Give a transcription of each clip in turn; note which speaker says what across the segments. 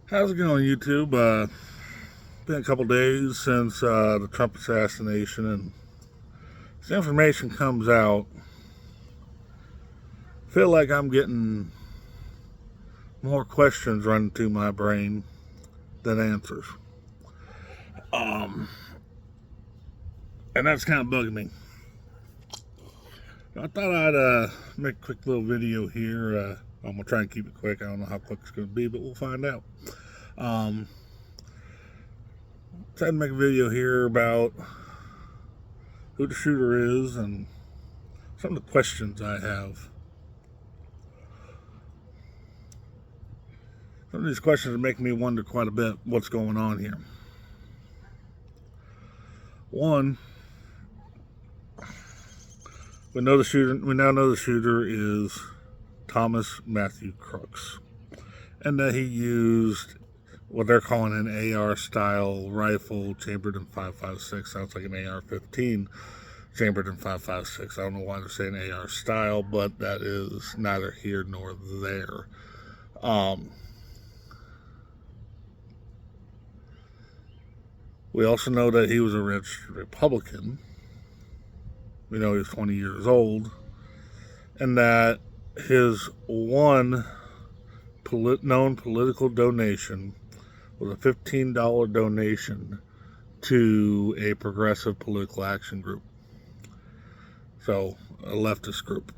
Speaker 1: How's it going, YouTube? Been a couple days since the Trump assassination, and as information comes out, I feel like I'm getting more questions running through my brain than answers. Um, and that's kind of bugging me. I thought I'd make a quick little video here. I'm gonna try and keep it quick. I don't know how quick it's gonna be, but we'll find out. Um, Tried to make a video here about who the shooter is and some of the questions I have. Some of these questions are making me wonder quite a bit what's going on here. One, we now know the shooter is Thomas Matthew Crooks, and that he used what they're calling an AR-style rifle chambered in .556. Sounds like an AR-15 chambered in .556. I don't know why they're saying AR-style, but that is neither here nor there. We also know that he was a registered Republican. We know he was 20 years old, and that his one known political donation was a $15 donation to a progressive political action group, so a leftist group.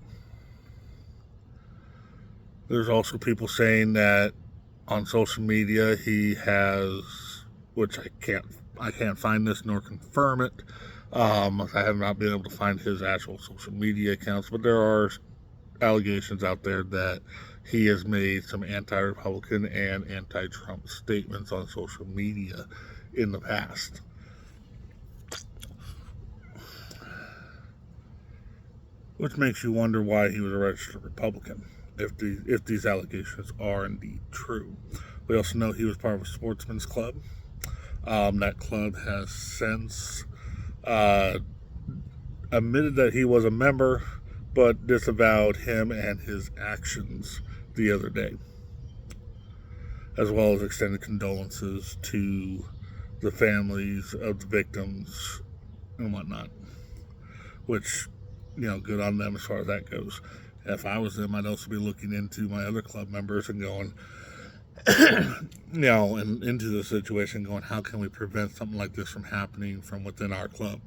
Speaker 1: There's also people saying that on social media he has, which I can't find this nor confirm it. I have not been able to find his actual social media accounts, but there are allegations out there that he has made some anti-Republican and anti-Trump statements on social media in the past. Which makes you wonder why he was a registered Republican, if these allegations are indeed true. We also know he was part of a sportsman's club. That club has since admitted that he was a member, but disavowed him and his actions the other day, as well as extended condolences to the families of the victims and whatnot, which, good on them as far as that goes. If I was them, I'd also be looking into my other club members and going, and into the situation going, how can we prevent something like this from happening from within our club?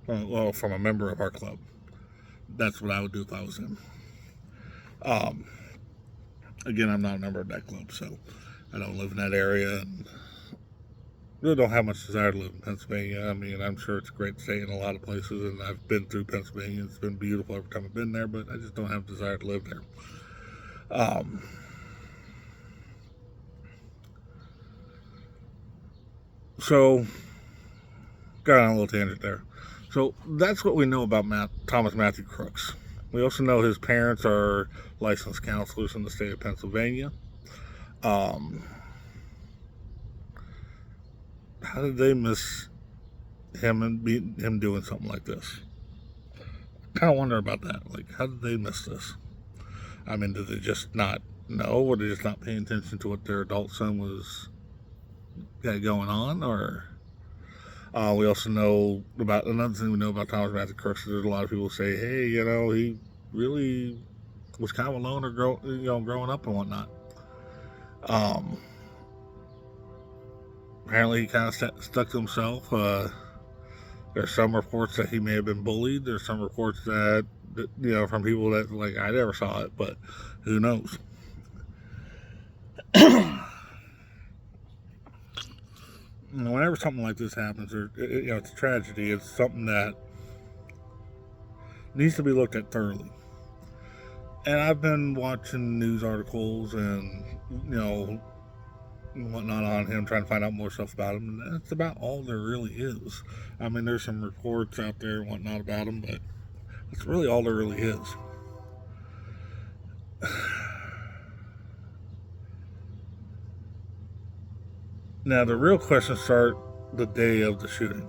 Speaker 1: Well, from a member of our club. That's what I would do if I was him. Again, I'm not a member of that club, so I don't live in that area, and really don't have much desire to live in Pennsylvania. I mean, I'm sure it's a great state in a lot of places, and I've been through Pennsylvania. It's been beautiful every time I've been there, but I just don't have a desire to live there. So, got on a little tangent there. So that's what we know about Thomas Matthew Crooks. We also know his parents are licensed counselors in the state of Pennsylvania. How did they miss him and him doing something like this? I kind of wonder about that. Like, how did they miss this? I mean, did they just not know, or did they just not pay attention to what their adult son was going on, or? We also know about another thing we know about Thomas Matthew Crooks. There's a lot of people say, hey, he really was kind of a loner, growing up and whatnot. Apparently, he kind of stuck to himself. There's some reports that he may have been bullied. There's some reports that from people that I never saw it, but who knows? Whenever something like this happens, or it's a tragedy, it's something that needs to be looked at thoroughly. And I've been watching news articles and whatnot on him, trying to find out more stuff about him, and that's about all there really is. I mean, there's some reports out there and whatnot about him, but that's really all there really is. Now, the real questions start the day of the shooting.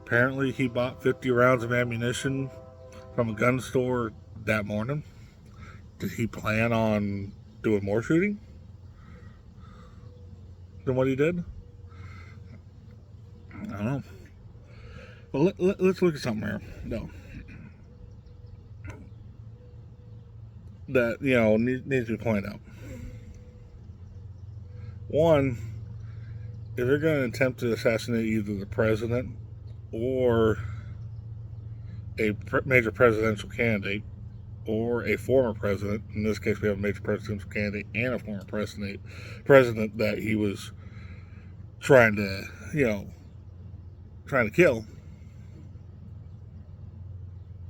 Speaker 1: Apparently, he bought 50 rounds of ammunition from a gun store that morning. Did he plan on doing more shooting? than what he did? I don't know. Well, let's look at something here. No. That, needs to be pointed out. One, if you're going to attempt to assassinate either the president or a major presidential candidate or a former president, in this case we have a major presidential candidate and a former president that he was trying to kill,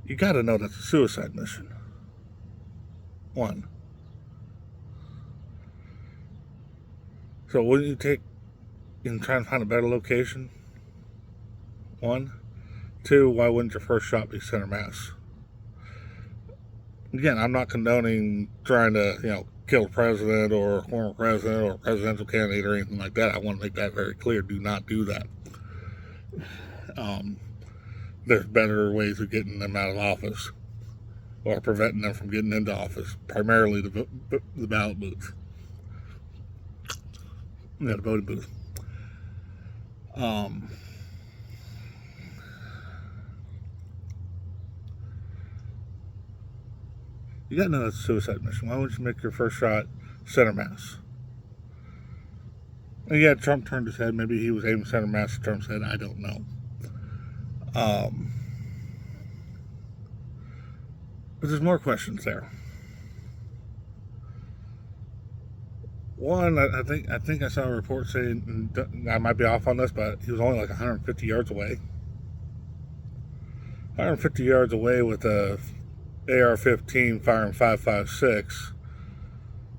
Speaker 1: you got to know that's a suicide mission. One. So wouldn't you take and try and find a better location? One. Two, why wouldn't your first shot be center mass? Again, I'm not condoning trying to, kill the president or former president or presidential candidate or anything like that. I want to make that very clear. Do not do that. There's better ways of getting them out of office or preventing them from getting into office, primarily the ballot booth. The voting booth. You got to know that's a suicide mission. Why wouldn't you make your first shot center mass? And yeah, Trump turned his head. Maybe he was aiming center mass at Trump's head. I don't know. But there's more questions there. One, I think I saw a report saying, and I might be off on this, but he was only like 150 yards away. 150 yards away with a AR-15 firing 5.56. As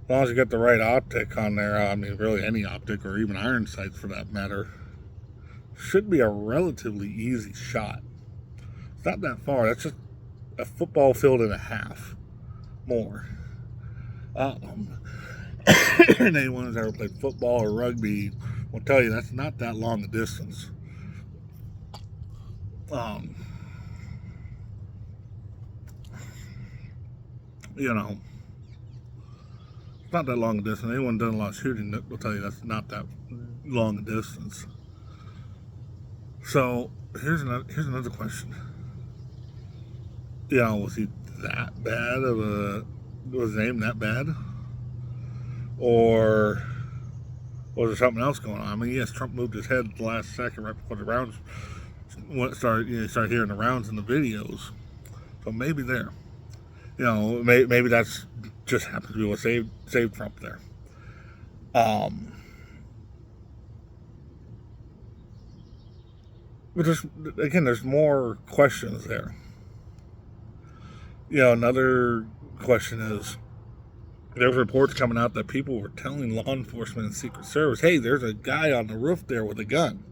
Speaker 1: long as you get the right optic on there, I mean, really any optic or even iron sights for that matter, should be a relatively easy shot. It's not that far. That's just a football field and a half more. And anyone who's ever played football or rugby will tell you that's not that long a distance. It's not that long a distance. Anyone done a lot of shooting will tell you that's not that long a distance. So here's another question. Was he that bad was his aim that bad? Or was there something else going on? I mean, yes, Trump moved his head at the last second right before the rounds started hearing the rounds in the videos. So maybe there. Maybe that's just happens to be what saved Trump there. But there's more questions there. Another question is, there's reports coming out that people were telling law enforcement and Secret Service, hey, there's a guy on the roof there with a gun.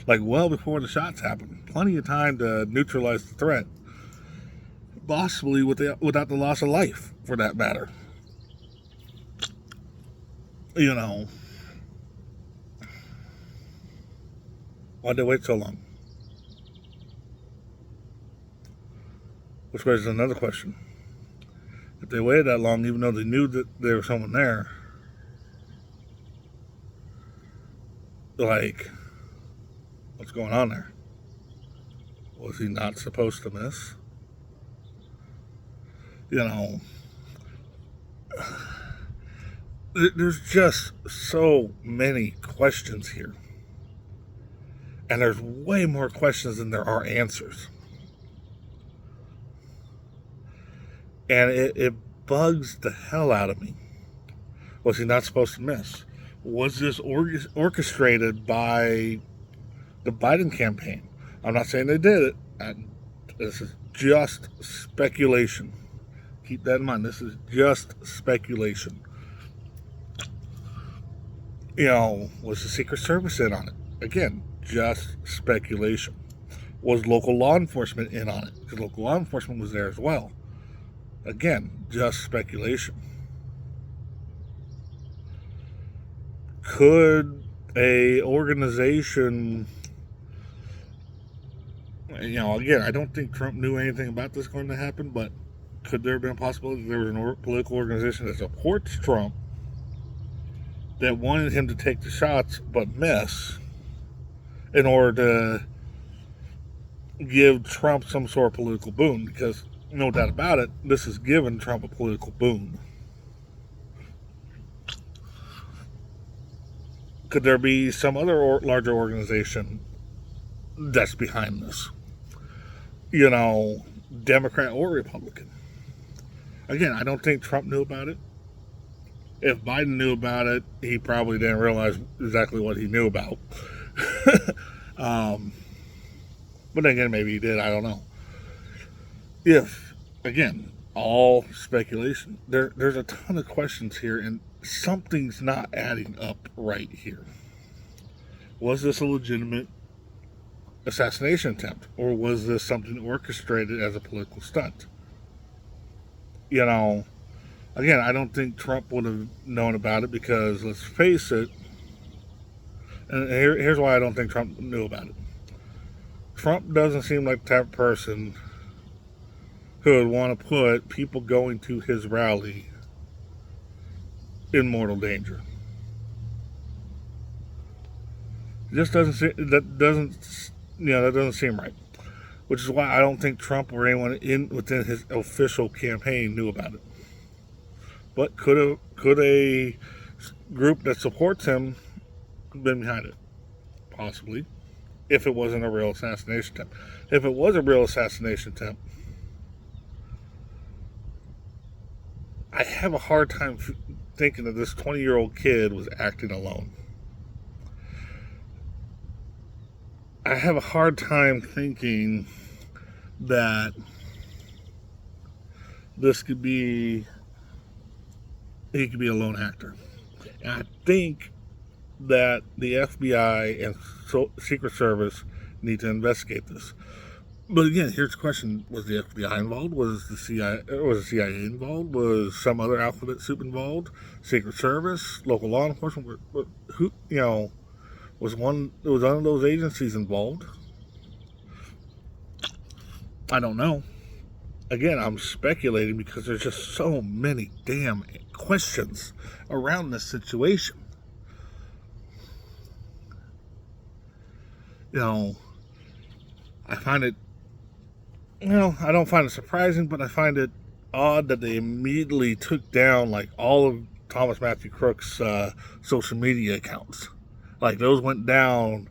Speaker 1: Like, well before the shots happened. Plenty of time to neutralize the threat. Possibly without the loss of life, for that matter. Why'd they wait so long? Which raises another question. If they waited that long, even though they knew that there was someone there, like, what's going on there? Was he not supposed to miss? There's just so many questions here. And there's way more questions than there are answers. And it bugs the hell out of me. Was he not supposed to miss? Was this orchestrated by the Biden campaign? I'm not saying they did it. This is just speculation. Keep that in mind. This is just speculation. Was the Secret Service in on it? Again, just speculation. Was local law enforcement in on it? Because local law enforcement was there as well. Again, just speculation. Could a organization, again, I don't think Trump knew anything about this going to happen, but could there have been a possibility that there was a political organization that supports Trump that wanted him to take the shots but miss in order to give Trump some sort of political boon, because no doubt about it, this has given Trump a political boon. Could there be some other larger organization that's behind this? Democrat or Republican? Again, I don't think Trump knew about it. If Biden knew about it, he probably didn't realize exactly what he knew about. But again, maybe he did. I don't know. Again, all speculation. There's a ton of questions here, and something's not adding up right here. Was this a legitimate assassination attempt, or was this something orchestrated as a political stunt? Again, I don't think Trump would have known about it, because let's face it, and here's why I don't think Trump knew about it. Trump doesn't seem like the type of person who would want to put people going to his rally in mortal danger. It just doesn't seem right. Which is why I don't think Trump or anyone within his official campaign knew about it. But could a group that supports him been behind it? Possibly. If it wasn't a real assassination attempt. If it was a real assassination attempt, I have a hard time thinking that this 20-year-old kid was acting alone. I have a hard time thinking that he could be a lone actor. And I think that the FBI and Secret Service need to investigate this. But again, here's the question: was the FBI involved? Was the CIA involved? Was some other alphabet soup involved? Secret Service, local law enforcement? Who? Was one of those agencies involved? I don't know. Again, I'm speculating because there's just so many damn questions around this situation. I find it, I don't find it surprising, but I find it odd that they immediately took down all of Thomas Matthew Crook's social media accounts. Those went down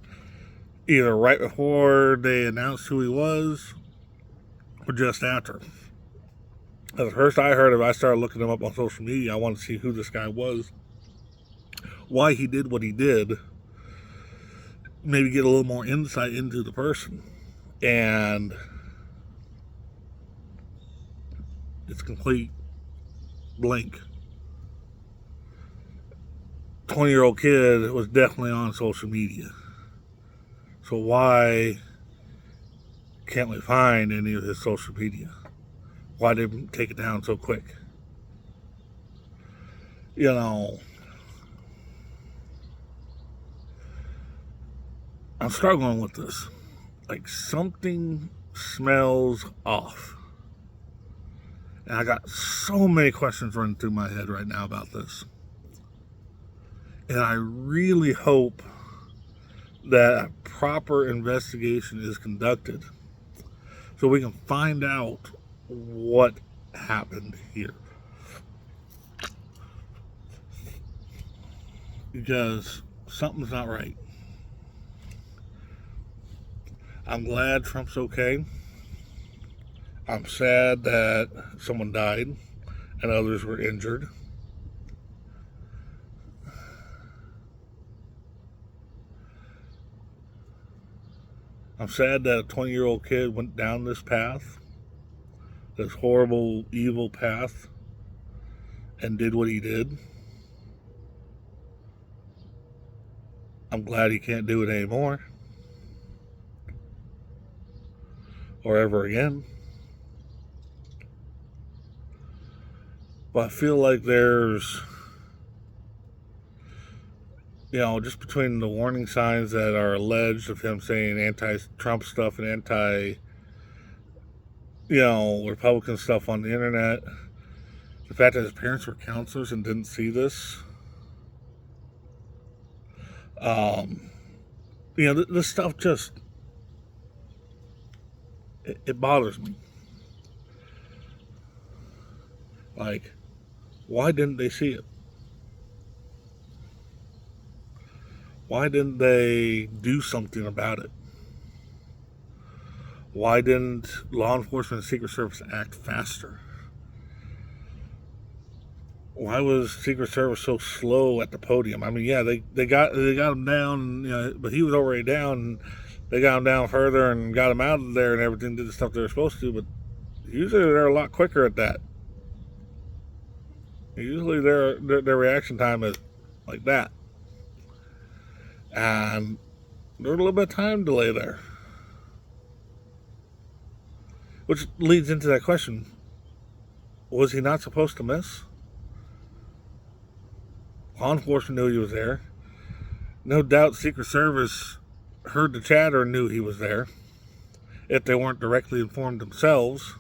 Speaker 1: either right before they announced who he was or just after. At first I heard of it, I started looking him up on social media. I wanted to see who this guy was, why he did what he did, maybe get a little more insight into the person. And it's complete blank. 20-year-old kid was definitely on social media. So why can't we find any of his social media? Why did he take it down so quick? I'm struggling with this. Something smells off. And I got so many questions running through my head right now about this. And I really hope that a proper investigation is conducted so we can find out what happened here. Because something's not right. I'm glad Trump's okay. I'm sad that someone died and others were injured. I'm sad that a 20-year-old kid went down this path, this horrible, evil path, and did what he did. I'm glad he can't do it anymore. Or ever again. But I feel like there's, just between the warning signs that are alleged of him saying anti-Trump stuff and Republican stuff on the internet, the fact that his parents were counselors and didn't see this, Um, this stuff just, it bothers me. Like, why didn't they see it? Why didn't they do something about it? Why didn't law enforcement and Secret Service act faster? Why was Secret Service so slow at the podium? I mean, yeah, they got him down, but he was already down. And they got him down further and got him out of there and everything, did the stuff they were supposed to. But usually they're a lot quicker at that. Usually their reaction time is like that, and there's a little bit of time delay there, which leads into that question: was he not supposed to miss? Law enforcement knew he was there. No doubt Secret Service heard the chatter and knew he was there, if they weren't directly informed themselves.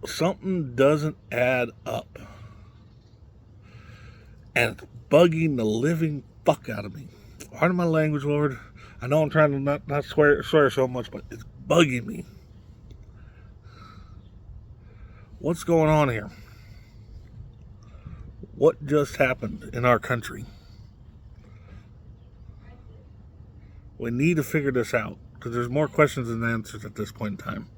Speaker 1: Something doesn't add up. And it's bugging the living fuck out of me. Pardon my language, Lord. I know I'm trying to not swear so much, but it's bugging me. What's going on here? What just happened in our country? We need to figure this out, because there's more questions than answers at this point in time.